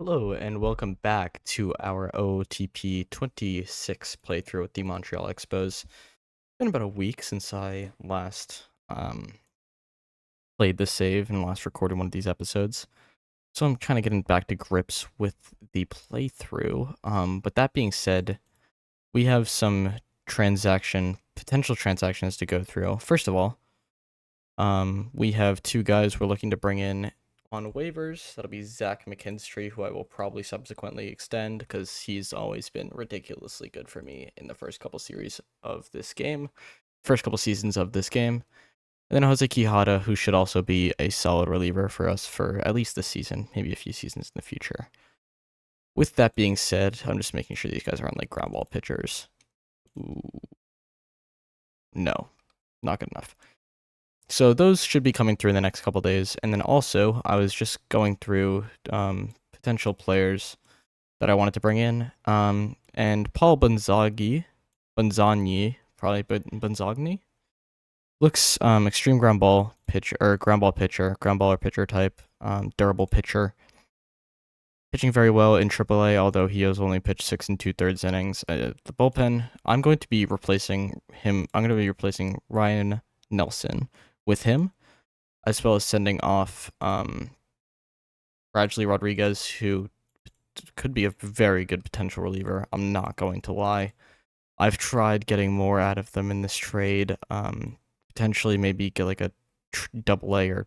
Hello and welcome back to our OOTP26 playthrough with the Montreal Expos. It's been about a week since I last played this save and last recorded one of these episodes. So I'm kind of getting back to grips with the playthrough. But that being said, we have some potential transactions to go through. First of all, we have two guys we're looking to bring in on waivers. That'll be Zach McKinstry, who I will probably subsequently extend because he's always been ridiculously good for me in the first couple seasons of this game. And then Jose Quijada, who should also be a solid reliever for us for at least this season, maybe a few seasons in the future. With that being said, I'm just making sure these guys are on like ground ball pitchers. Ooh. No, not good enough. So those should be coming through in the next couple days. And then also, I was just going through potential players that I wanted to bring in. And Paul Bonzagni, probably, but Bonzagni looks extreme ground ball or pitcher type, durable pitcher. Pitching very well in AAA, although he has only pitched 6 2/3 innings. The bullpen, I'm going to be replacing him. I'm going to be replacing Ryan Nelson with him, as well as sending off Bradley Rodriguez, who could be a very good potential reliever. I'm not going to lie. I've tried getting more out of them in this trade. Potentially maybe get like a double A or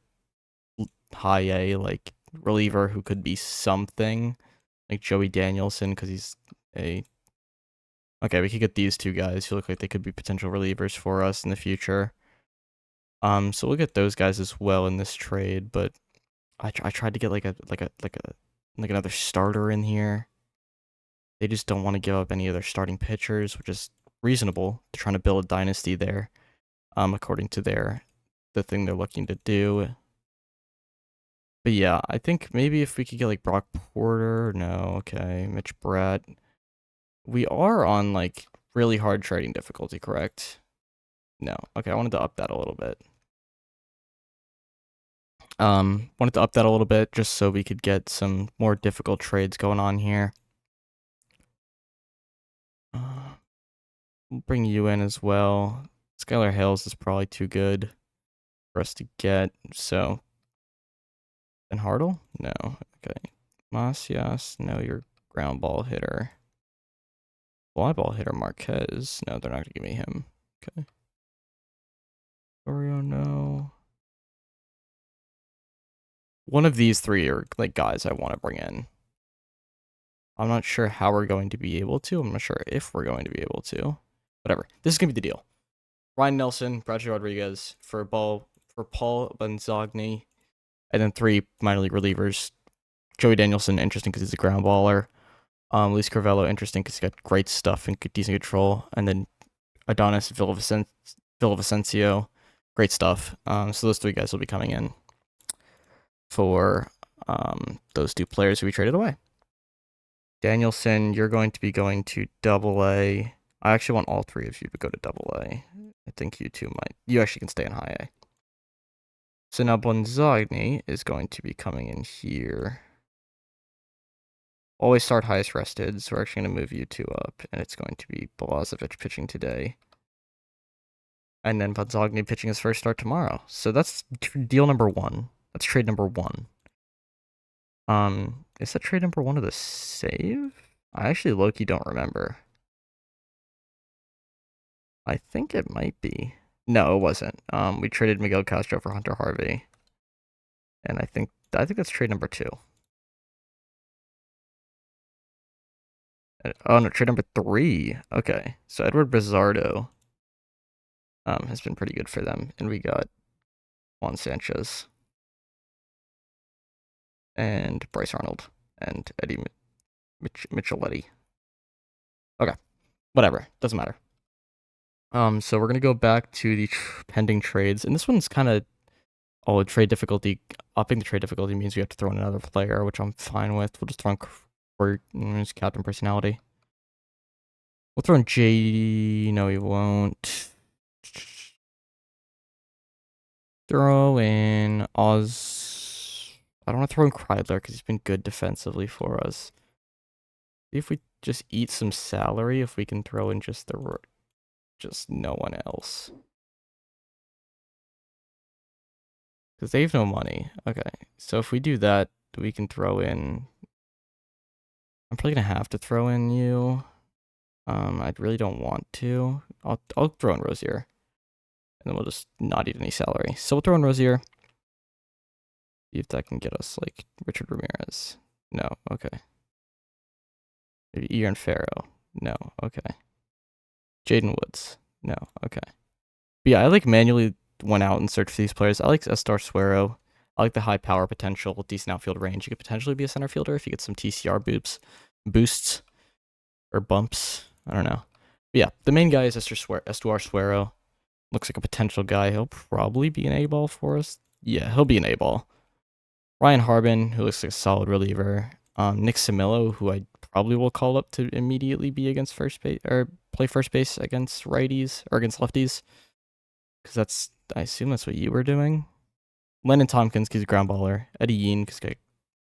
high A like reliever who could be something like Joey Danielson, because he's a okay. We could get these two guys who look like they could be potential relievers for us in the future. So we'll get those guys as well in this trade, but I tried to get like another starter in here. They just don't want to give up any of their starting pitchers, which is reasonable. They're trying to build a dynasty there, according to the thing they're looking to do. But yeah, I think maybe if we could get like Brock Porter, no, okay, Mitch Bratt. We are on like really hard trading difficulty, correct? No, okay, I wanted to up that a little bit. Wanted to up that a little bit just so we could get some more difficult trades going on here. We'll bring you in as well. Skylar Hales is probably too good for us to get, so. Ben Hartle? No. Okay. Macias? No, you're ground ball hitter. Fly ball hitter Marquez? No, they're not going to give me him. Okay. Oreo, no. One of these three are like guys I want to bring in. I'm not sure how we're going to be able to. I'm not sure if we're going to be able to. Whatever. This is going to be the deal. Ryan Nelson, Bradley Rodriguez for Paul Bonzagni, and then 3 minor league relievers. Joey Danielson, interesting because he's a ground baller. Luis Carvello, interesting because he's got great stuff and decent control. And then Adonis Villavicencio, great stuff. So those 3 guys will be coming in for those 2 players who we traded away. Danielson, you're going to be going to Double A. I actually want all 3 of you to go to Double A. I think you 2 might. You actually can stay in High A. So now Bonzagni is going to be coming in here. Always start highest rested, so we're actually going to move you 2 up, and it's going to be Balazovic pitching today. And then Bonzagni pitching his first start tomorrow. So that's deal number 1. That's trade number 1. Is that trade number 1 of the save? I actually low-key don't remember. I think it might be. No, it wasn't. We traded Miguel Castro for Hunter Harvey. And I think that's trade number 2. Oh no, trade number 3. Okay. So Edward Bizardo has been pretty good for them. And we got Juan Sanchez and Bryce Arnold and Eddie Micheletti. Okay. Whatever. Doesn't matter. So we're gonna go back to the pending trades, and this one's kind of trade difficulty. Upping the trade difficulty means we have to throw in another player, which I'm fine with. We'll just throw in for his captain personality. We'll throw in J. No, he won't. Throw in I don't want to throw in Kreidler because he's been good defensively for us. See if we just eat some salary, if we can throw in just no one else. Because they have no money. Okay, so if we do that, we can throw in... I'm probably going to have to throw in you. I really don't want to. I'll throw in Rosier. And then we'll just not eat any salary. So we'll throw in Rosier. See if that can get us, like, Richard Ramirez. No, okay. Maybe Ian Farrow. No, okay. Jaden Woods. No, okay. But yeah, I, like, manually went out and searched for these players. I like Estar Suero. I like the high power potential, decent outfield range. You could potentially be a center fielder if you get some TCR boosts, or bumps. I don't know. But yeah, the main guy is Estuar Suero. Looks like a potential guy. He'll probably be an A-ball for us. Yeah, he'll be an A-ball. Ryan Harbin, who looks like a solid reliever. Nick Samillo, who I probably will call up to immediately be against first base or play first base against righties or against lefties. Because I assume that's what you were doing. Lennon Tompkins, because he's a ground baller. Eddie Yeen, because he's got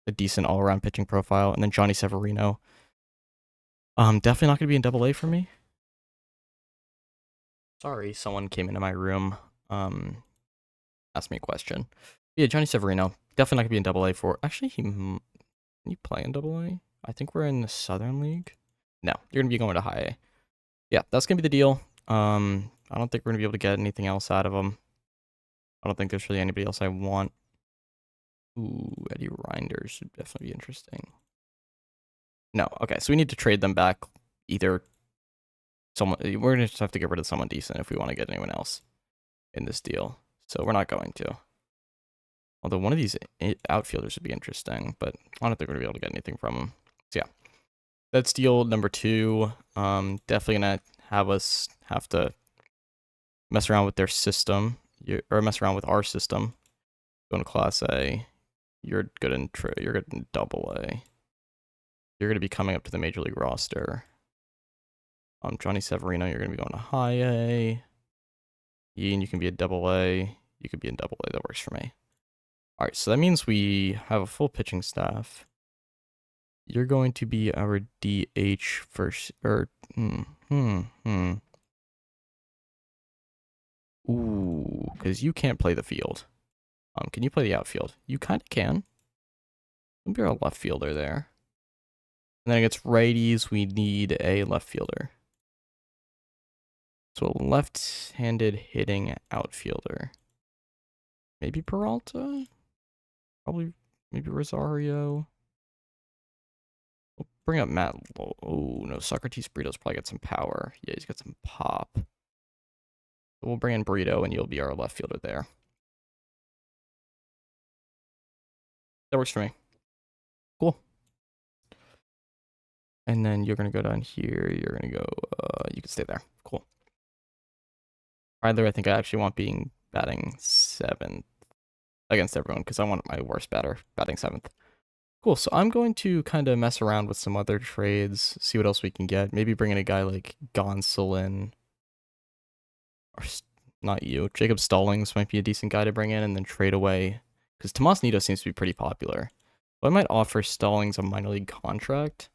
a decent all-around pitching profile. And then Johnny Severino. Definitely not going to be in Double A for me. Sorry, someone came into my room. Asked me a question. Yeah, Johnny Severino. Definitely not going to be in Double A for... Actually, can you play in Double A? I think we're in the Southern League. No, you're going to be going to High A. Yeah, that's going to be the deal. I don't think we're going to be able to get anything else out of him. I don't think there's really anybody else I want. Ooh, Eddie Reinders would definitely be interesting. No, okay, so we need to trade them back. Either someone... We're going to just have to get rid of someone decent if we want to get anyone else in this deal. So we're not going to. Although one of these outfielders would be interesting, but I don't think we're going to be able to get anything from him. So yeah, that's deal number 2. Definitely going to have us have to mess around with their system, or mess around with our system. Going to Class A, you're good in Double A. You're going to be coming up to the Major League roster. Johnny Severino, you're going to be going to High A. Ian, you can be a Double A. You could be in Double A. That works for me. All right, so that means we have a full pitching staff. You're going to be our DH first, or Ooh, because you can't play the field. Can you play the outfield? You kind of can. You'll be our left fielder there. And then against righties, we need a left fielder. So a left-handed hitting outfielder. Maybe Peralta? Probably, maybe Rosario. We'll bring up Matt. Oh, no, Socrates Burrito's probably got some power. Yeah, he's got some pop. So we'll bring in Burrito, and you'll be our left fielder there. That works for me. Cool. And then you're going to go down here. You're going to go, you can stay there. Cool. Either I think I actually want batting 7th against everyone because I want my worst batter batting 7th. Cool, so I'm going to kind of mess around with some other trades, see what else we can get. Maybe bring in a guy like Gonsolin. Or not you. Jacob Stallings might be a decent guy to bring in and then trade away. Because Tomas Nido seems to be pretty popular. So I might offer Stallings a minor league contract.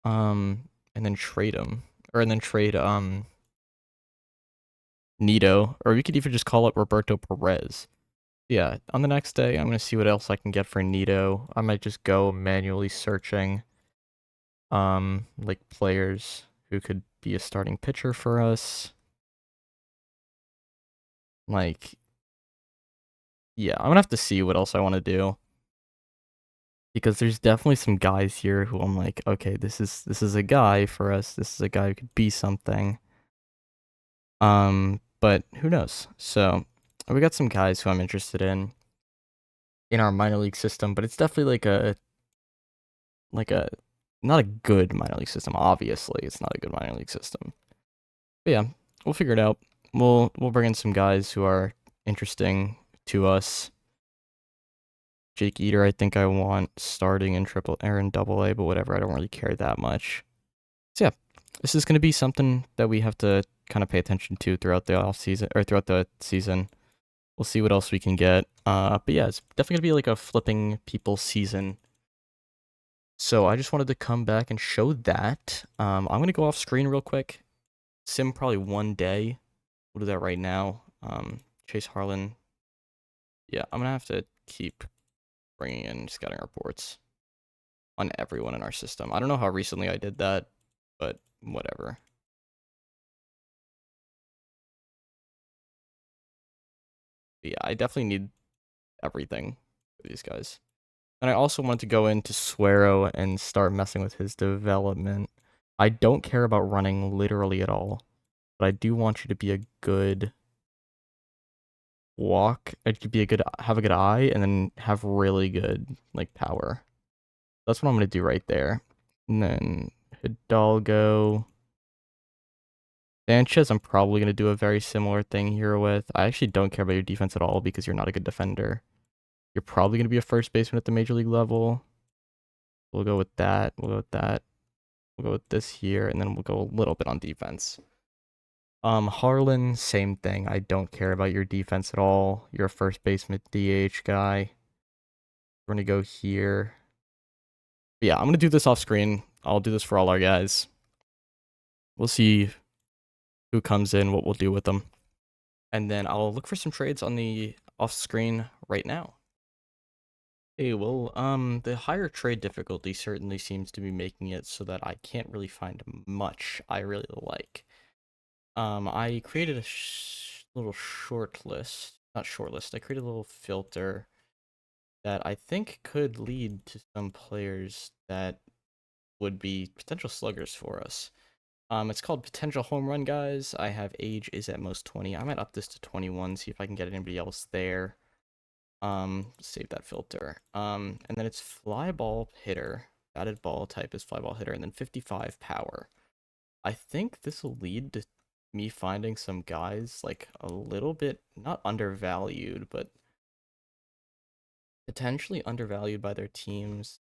And then trade him. And then trade Nido. Or we could even just call up Roberto Perez. Yeah, on the next day, I'm going to see what else I can get for Nido. I might just go manually searching, like players who could be a starting pitcher for us. Like, yeah, I'm going to have to see what else I want to do. Because there's definitely some guys here who I'm like, okay, this is a guy for us. This is a guy who could be something. But who knows? So, we got some guys who I'm interested in our minor league system, but it's definitely like a not a good minor league system. Obviously, it's not a good minor league system. But yeah, we'll figure it out. We'll bring in some guys who are interesting to us. Jake Eater, I think I want starting in Double A, but whatever. I don't really care that much. So yeah, this is going to be something that we have to kind of pay attention to throughout the off season or throughout the season. We'll see what else we can get. But yeah, it's definitely gonna be like a flipping people season. So I just wanted to come back and show that. I'm gonna go off screen real quick. Sim probably one day. We'll do that right now. Chase Harlan. Yeah, I'm gonna have to keep bringing in scouting reports on everyone in our system. I don't know how recently I did that, but whatever. But yeah, I definitely need everything for these guys. And I also want to go into Suero and start messing with his development. I don't care about running literally at all, but I do want you to be a good walk. It could be a good have a good eye, and then have really good like power. That's what I'm gonna do right there. And then Hidalgo, Sanchez. I'm probably gonna do a very similar thing here with. I actually don't care about your defense at all because you're not a good defender. You're probably gonna be a first baseman at the major league level. We'll go with that. We'll go with that. We'll go with this here, and then we'll go a little bit on defense. Harlan, same thing. I don't care about your defense at all. You're a first baseman DH guy. We're gonna go here. But yeah, I'm gonna do this off screen. I'll do this for all our guys. We'll see who comes in, what we'll do with them. And then I'll look for some trades on the off screen right now. Hey, well, the higher trade difficulty certainly seems to be making it so that I can't really find much I really like. I created a little short list, not short list. I created a little filter that I think could lead to some players that would be potential sluggers for us. It's called potential home run guys. I have age is at most 20. I might up this to 21, see if I can get anybody else there. Save that filter. And then it's fly ball hitter. Batted ball type is fly ball hitter, and then 55 power. I think this will lead to me finding some guys like a little bit not undervalued, but potentially undervalued by their teams,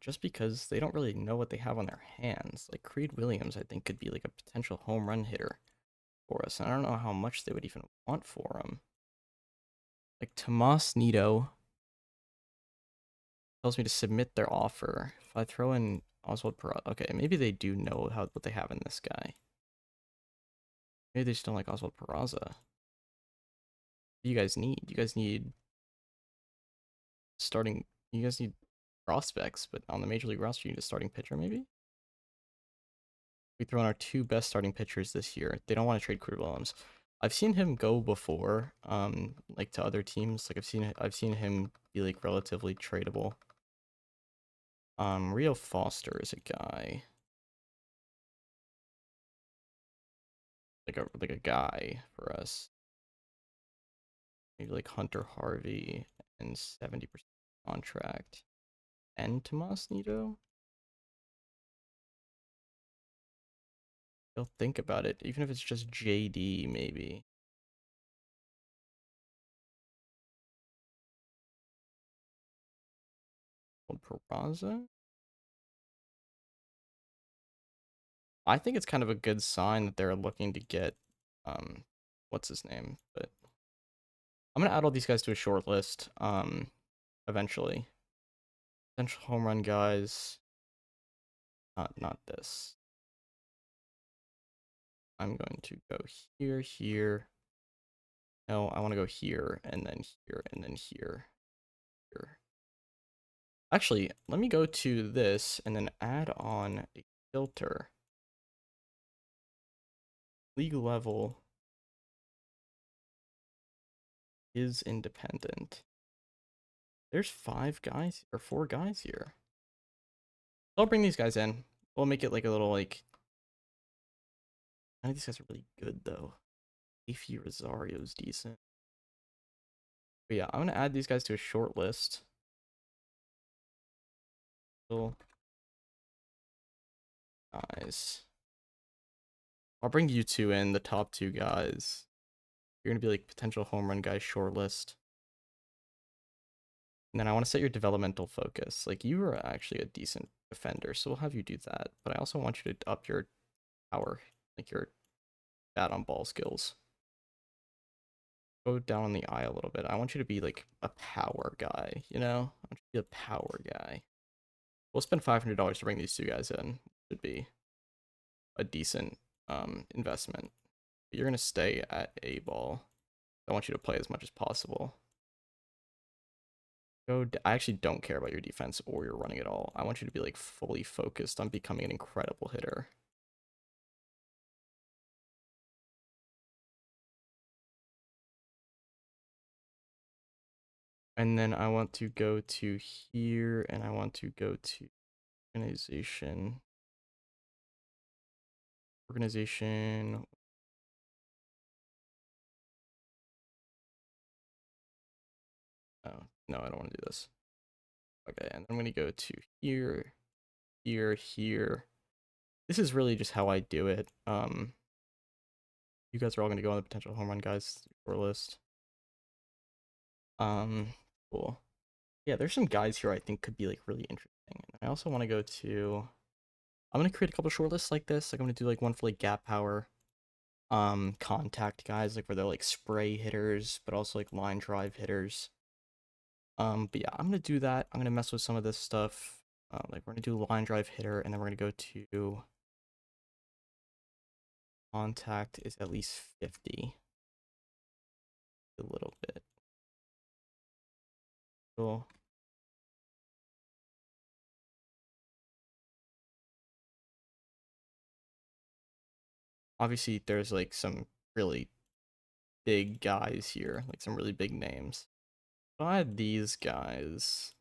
just because they don't really know what they have on their hands. Like Creed Williams, I think could be like a potential home run hitter for us, and I don't know how much they would even want for him. Like Tomas Nido tells me to submit their offer. If I throw in Oswald Peraza, okay, maybe they do know what they have in this guy. Maybe they just don't like Oswald Peraza. What do you guys need? You guys need starting. You guys need prospects, but on the major league roster, you need a starting pitcher. Maybe we throw in our two best starting pitchers this year. They don't want to trade Creed Williams. I've seen him go before, like to other teams. Like I've seen him be like relatively tradable. Rio Foster is a guy, like a guy for us. Maybe like Hunter Harvey and 70% contract. And Tomas Nido? They'll think about it, even if it's just JD, maybe. Old Peraza? I think it's kind of a good sign that they're looking to get, what's his name? But I'm gonna add all these guys to a short list, eventually. Potential home run guys. Not this. I'm going to go here, here. No, I want to go here, and then here, and then here, here. Actually, let me go to this and then add on a filter. League level is independent. There's 5 guys or 4 guys here. I'll bring these guys in. We'll make it like a little like. None of these guys are really good though. Ify Rosario's decent. But yeah, I'm gonna add these guys to a short list. Little guys. I'll bring you two in, the top 2 guys. You're gonna be like potential home run guys short list. And then I want to set your developmental focus. Like you are actually a decent defender, so we'll have you do that. But I also want you to up your power, like your bat on ball skills. go down the aisle a little bit. I want you to be like a power guy, you know? I want you to be a power guy. We'll spend $500 to bring these two guys in. Should be a decent investment. But you're gonna stay at A ball. I want you to play as much as possible. I actually don't care about your defense or your running at all. I want you to be like fully focused on becoming an incredible hitter. And then I want to go to here and I want to go to organization. Organization. Oh, no, I don't want to do this. Okay, and I'm going to go to here, here, here. This is really just how I do it. You guys are all going to go on the potential home run guys for list. Cool. Yeah, there's some guys here I think could be like really interesting. I also want to go to. I'm gonna create a couple short lists like this. Like I'm gonna do like one for like gap power, contact guys, like where they're like spray hitters, but also like line drive hitters. But yeah, I'm gonna do that. I'm gonna mess with some of this stuff. Like we're gonna do line drive hitter, and then we're gonna go to contact is at least 50. A little bit. Cool. Obviously, there's like some really big guys here, like some really big names. If I had these guys,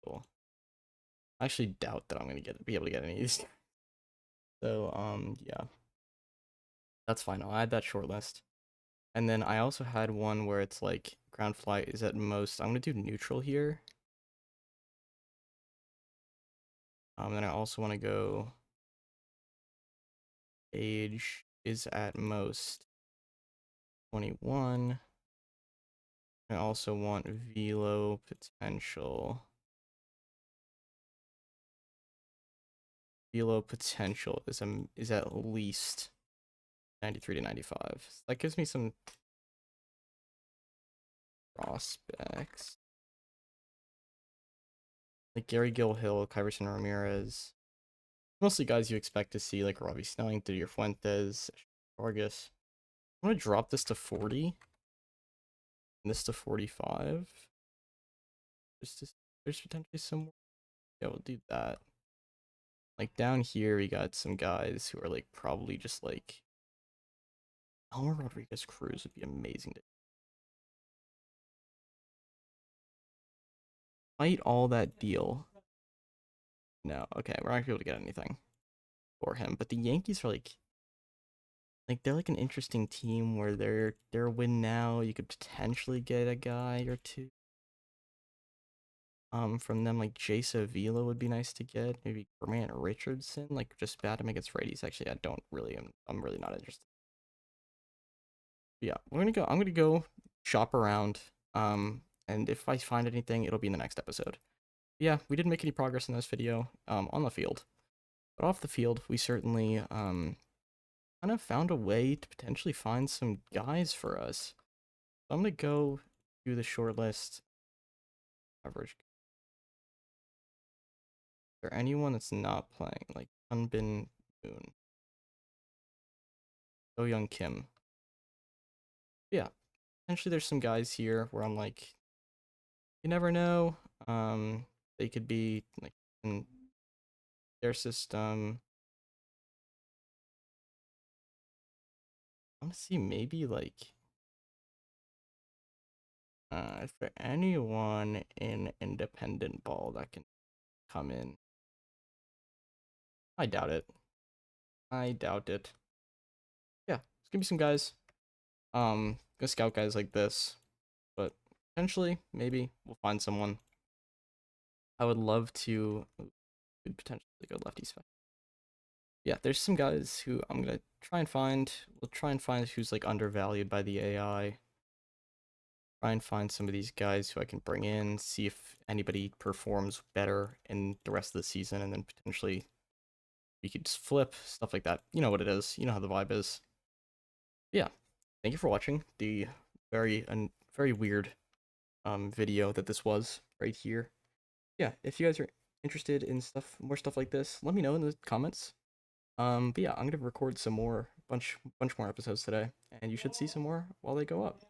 cool. I actually doubt that I'm gonna be able to get any of these. So yeah, that's fine. I'll add that short list. And then I also had one where it's like ground flight is at most. I'm gonna do neutral here. Then I also want to go age is at most 21. I also want velo potential. Velo potential is at least 93 to 95. So that gives me some prospects. Like Gary Gilhill, Kyverson Ramirez. Mostly guys you expect to see, like Robbie Snelling, Didier Fuentes, Vargas. I'm gonna drop this to 40. And this to 45. There's potentially some more. Yeah, we'll do that. Like down here, we got some guys who are like probably just like Elmer Rodriguez Cruz would be amazing to fight all that deal. No, okay, we're not gonna be able to get anything for him. But the Yankees are like they're like an interesting team where they're a win now. You could potentially get a guy or two. From them, like Jace Avila would be nice to get. Maybe Grant Richardson, like just bat him against righties. Actually, I don't really. I'm really not interested. But yeah, I'm gonna go shop around. And if I find anything, it'll be in the next episode. Yeah, we didn't make any progress in this video. On the field, but off the field, we certainly kind of found a way to potentially find some guys for us. So I'm gonna go do the short list average. Is there anyone that's not playing? Like Unbin Moon, Oh Young Kim. Yeah, potentially there's some guys here where I'm like, you never know. They could be like in their system. I want to see maybe like, is there anyone in independent ball that can come in? I doubt it. I doubt it. Yeah, it's gonna be some guys. Gonna scout guys like this, but potentially, maybe we'll find someone. I would love to could potentially go lefty spec. Yeah, there's some guys who I'm gonna try and find. We'll try and find who's like undervalued by the AI. Try and find some of these guys who I can bring in, see if anybody performs better in the rest of the season, and then potentially we could just flip stuff like that. You know what it is. You know how the vibe is. Yeah. thank you for watching the very weird video that this was right here. Yeah, if you guys are interested in more stuff like this, let me know in the comments. But yeah, I'm gonna record some more bunch more episodes today, and you should see some more while they go up.